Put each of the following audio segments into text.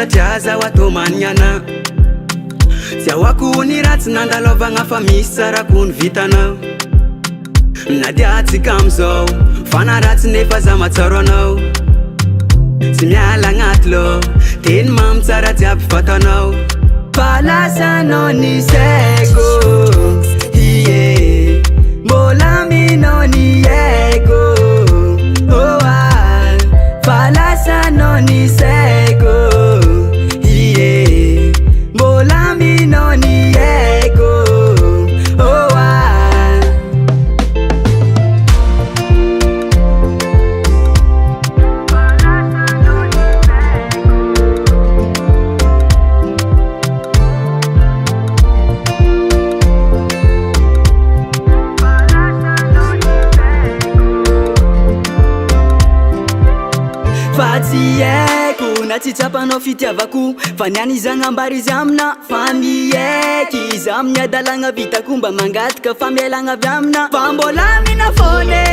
Tiaza watomanyana Tia wakuni ratsy nandalovagna fa misy tsara kony vitanao Na dia atsika amizao Fana ratsy nefa za matsaro anao Tsy miala agnaty lô Teny mamy tsara jiaby fatanao Fa lasanao ny saiko Ie Mbola minao ny aiko Oh ah Fa lasanao ny saiko Ie Mbola minao ny aiko Oh ah Fa tsy haiko na tsy tsapanao fitiavako Fa niany izy agnambary izy amina Fa mieky izy amin'ny adalagna vitako mba mangataka fa mielagna avy amina Fa mbola mina fone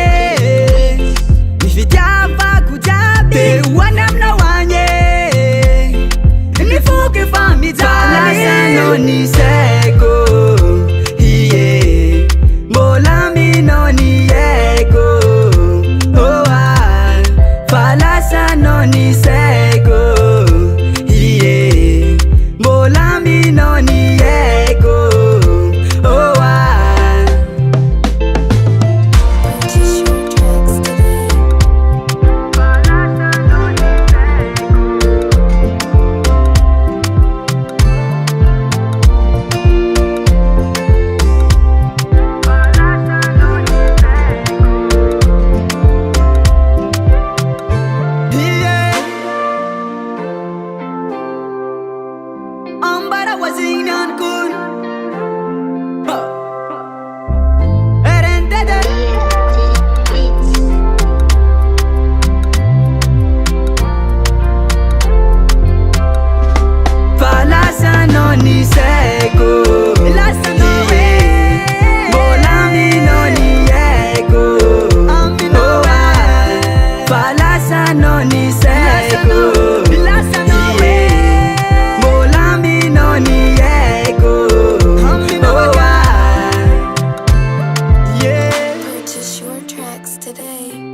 Ny fitiavako jiaby Be hoany amina hoanye Ny foky fa mijaly Lasanao ny saiko Ie Mbola minao ny aiko Oh ah Fa lasanao ny saiko Ie Mbola minao ny aiko Oh ah Ambara wazing nan kun RND2 Fa lasanao ny saiko Mbola minao ny aiko Oh ah Fa lasanao ny saiko Purchase your tracks today.